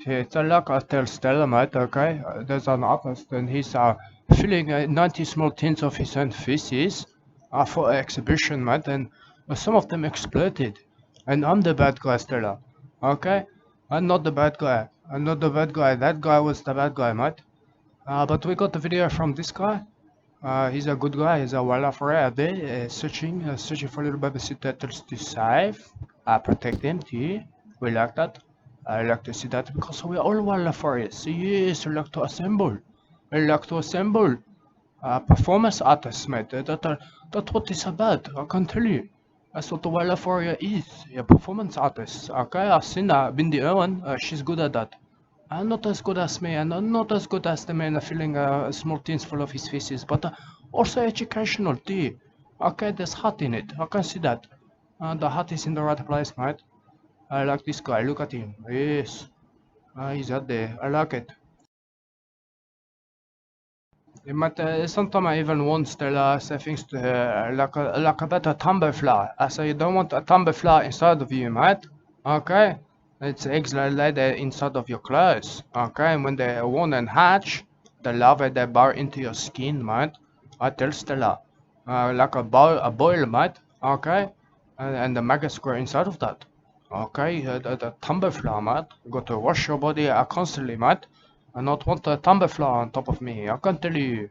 It's a like I tell Stella, mate, okay? There's an artist and he's filling 90 small tins of his own feces for exhibition, mate, and some of them exploded. And I'm the bad guy, Stella, okay? I'm not the bad guy. I'm not the bad guy. That guy was the bad guy, mate. But we got the video from this guy. He's a good guy. He's a wildlife there, searching for little babysitter to save, protect them too. We like that. I like to see that because we are all wildlife warriors. Yes, we like to assemble. We like to assemble. Performance artists, mate. That's what it's about. I can tell you. That's what the wildlife warrior is. A performance artist. Okay, I've seen Bindi Owen. She's good at that. Not as good as me, and not as good as the man filling small tins full of his faces, but also educational too. Okay, there's heart in it. I can see that. The heart is in the right place, mate. I like this guy. Look at him. Yes. He's out there. I like it. But sometimes I even want to say things to her like about a tumblerfly. I say you don't want a tumblerfly inside of you, mate. Okay? It's eggs laid inside of your clothes. Okay? And when they're born and hatch, the larvae they burrow into your skin, mate. I tell Stella. Like a boil, mate. Okay? And the maggots grow inside of that. Okay? The tumblerfly, mate. You got to wash your body constantly, mate. I not want a tumblerfly on top of me. I can tell you.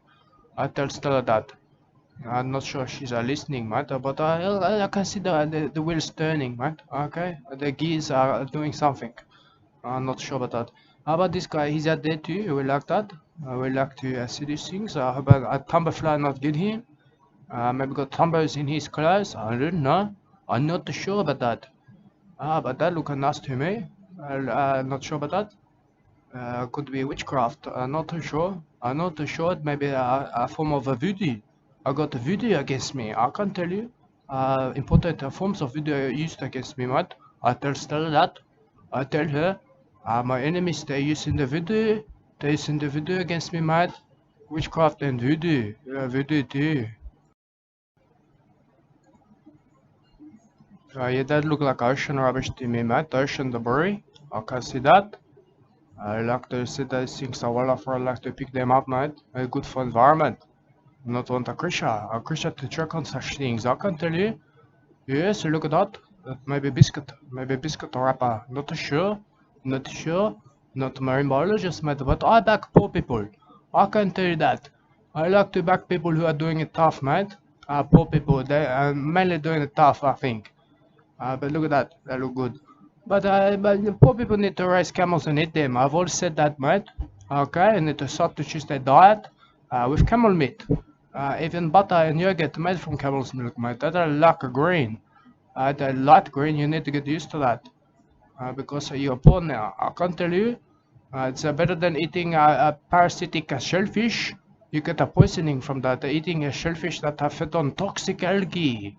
I tell Stella that. I'm not sure she's listening, mate, but I can see the wheels turning, mate. Okay, the gears are doing something. I'm not sure about that. How about this guy? He's out there too. We like that. We like to see these things. How about a tumblerfly not get him? Maybe got tumblers in his clothes. I don't know. I'm not sure about that. But that look nice to me. I'm not sure about that. Could be witchcraft. Not too sure. I'm not too sure. Maybe a form of a voodoo. I got voodoo against me. I can tell you. Important forms of voodoo used against me, mate. I tell Stella that. I tell her. My enemies, they're using the voodoo. They're using the voodoo against me, mate. Witchcraft and voodoo. Voodoo too. Yeah, that look like ocean rubbish to me, mate. Ocean debris. I can see that. I like to see those things. I like to pick them up, mate. Good for environment. Not want a creature to check on such things. I can tell you. Yes, look at that. Maybe biscuit wrapper. Not sure. Not marine biologist, mate. But I back poor people. I can tell you that. I like to back people who are doing it tough, mate. Poor people. They are mainly doing it tough, I think. But look at that. They look good. But the poor people need to raise camels and eat them. I've always said that, mate. Okay, and need to start to choose their diet with camel meat. Even butter and yogurt made from camel's milk, mate. That are like green. The light green, you need to get used to that. Because you're poor now. I can tell you, it's better than eating a parasitic shellfish. You get a poisoning from that. Eating a shellfish that are fed on toxic algae.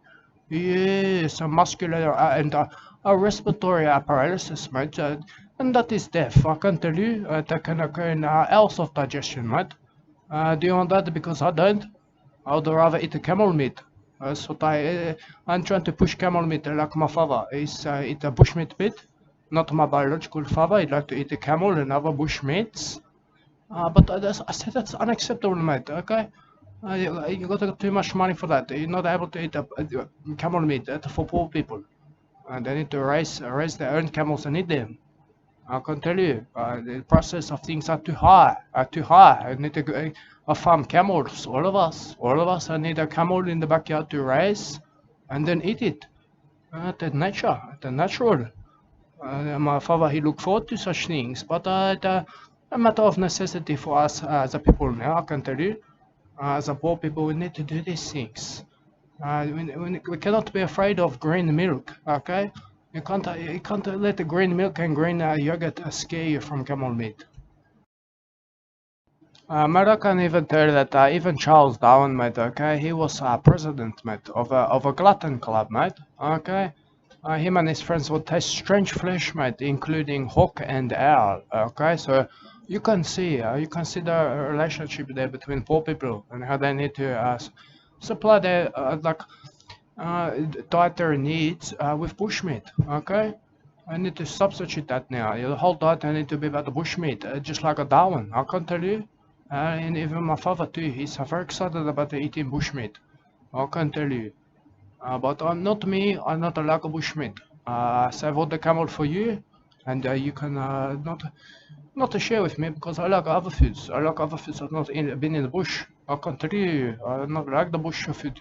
Yes, a muscular and a respiratory paralysis, mate. And that is death. I can tell you, that can occur in else of digestion, mate. Do you want that? Because I don't. I would rather eat a camel meat. That's what I'm trying to push camel meat like my father. He's eat a bushmeat bit. Not my biological father. He'd like to eat a camel and other bushmeats. But I said that's unacceptable, mate. Okay. You got too much money for that. You're not able to eat camel meat. That's for poor people. And they need to raise their own camels and eat them. I can tell you, the prices of things are too high. I need to go, farm camels. All of us. I need a camel in the backyard to raise, and then eat it. The nature, the natural. My father, he looked forward to such things, but it's a matter of necessity for us as a people now. I can tell you, as a poor people, we need to do these things. We cannot be afraid of green milk. Okay. You can't let the green milk and green yogurt scare you from camel meat. Mate, I can even tell that even Charles Darwin, mate, okay, he was president, mate, of a glutton club, mate, okay. Him and his friends would taste strange flesh, mate, including hawk and owl, okay. So you can see the relationship there between poor people and how they need to supply their dietary needs with bushmeat, okay? I need to substitute that now. The whole diet I need to be about the bushmeat, just like a Darwin. I can tell you. And even my father too, he's very excited about eating bushmeat. I can tell you. But not me, I'm not like a bushmeat. Save all the camel for you, and you can not to share with me because I like other foods. I like other foods. I've not been in the bush. I can tell you, I not like the bush food.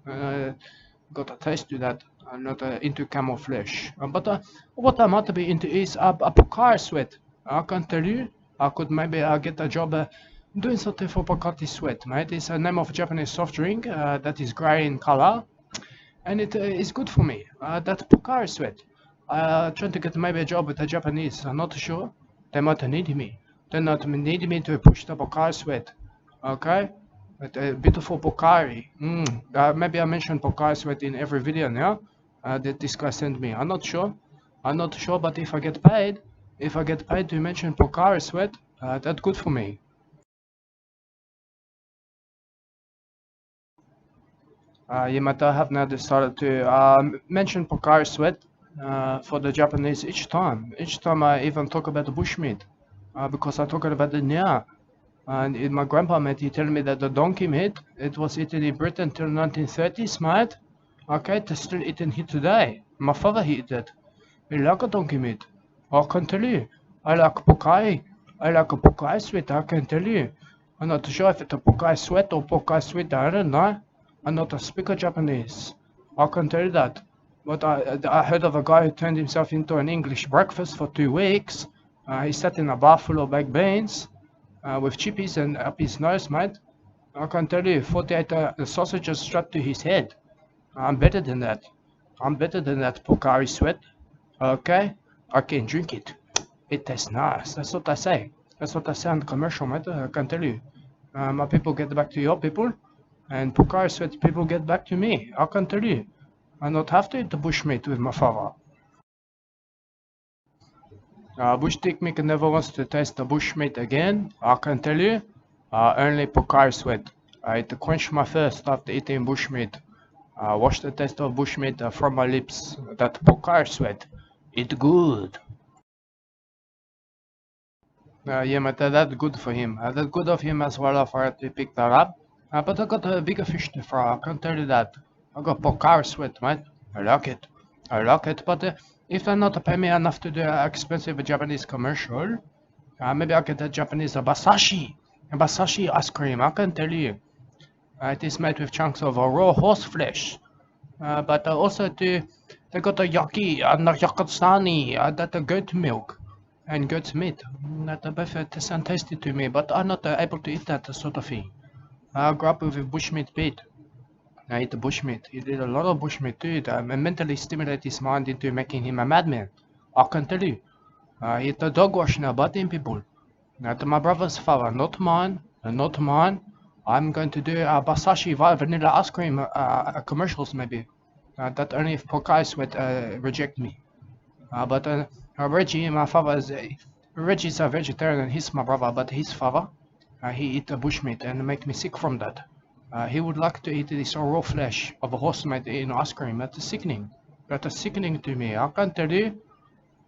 Got a taste to that. I'm not into camel flesh. But what I might be into is a Pocari sweat. I can tell you, I could maybe get a job doing something for Pocari sweat, mate. It's a name of a Japanese soft drink that is grey in color, and it is good for me. That Pocari sweat. Trying to get maybe a job with the Japanese. I'm not sure. They might need me. They not need me to push the Pocari sweat. Okay? But beautiful Pocari. Maybe I mentioned Pocari sweat in every video now that this guy sent me. I'm not sure. I'm not sure, but if I get paid to mention Pocari sweat, that's good for me. You might have now decided to mention Pocari sweat for the Japanese each time. Each time I even talk about the bushmeat, because I talk about it now. And my grandpa, mate, he tell me that the donkey meat, it was eaten in Britain till 1930s, mate. Okay, they're still eating it today. My father he eat it. He like a donkey meat. I can tell you. I like Pocari. I like a Pocari sweat, I can tell you. I'm not sure if it's a Pocari sweat or Pocari sweat, I don't know. I'm not a speaker Japanese. I can tell you that. But I heard of a guy who turned himself into an English breakfast for 2 weeks. He sat in a bar full of baked beans with chippies and up his nose, mate. I can tell you, 48 sausages strapped to his head. I'm better than that. I'm better than that Pocari sweat. Okay? I can drink it. It tastes nice. That's what I say. That's what I say on the commercial, mate. I can tell you. My people get back to your people. And Pocari sweat people get back to me. I can tell you. I not have to eat the bushmeat with my father. Bushtick Mick never wants to taste the bushmeat again. I can tell you. Only Pocari sweat. I had to quench my thirst after eating bushmeat. Wash the taste of bushmeat from my lips. That Pocari sweat. It's good. Yeah, but that's good for him. That's good of him as well for her to pick that up. But I got a bigger fish to fry, I can tell you that. I got Pocari sweat, mate. I like it. I like it, but if they're not pay me enough to do an expensive Japanese commercial, maybe I'll get a Japanese Basashi. A Basashi ice cream, I can tell you. It is made with chunks of raw horse flesh. But also they got a yaki and a yakasani, that goat milk and goat's meat. That both sound tasty to me, but I'm not able to eat that sort of thing. I grew up with bushmeat Pete. I eat the bushmeat. He did a lot of bushmeat too. It mentally stimulated his mind into making him a madman. I can tell you. He eat the dog wash now, biting people. Not my brother's father, not mine, not mine. I'm going to do a Basashi vanilla ice cream commercials maybe. That only if Pocari sweat reject me. But Reggie, my father is Reggie's a vegetarian. He's my brother, but his father, he eat bushmeat and make me sick from that. He would like to eat this raw flesh of a horse meat in ice cream. That's sickening. That's sickening to me. I can't tell you,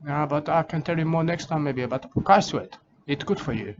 but I can tell you more next time maybe about the Pocari sweat. It's good for you.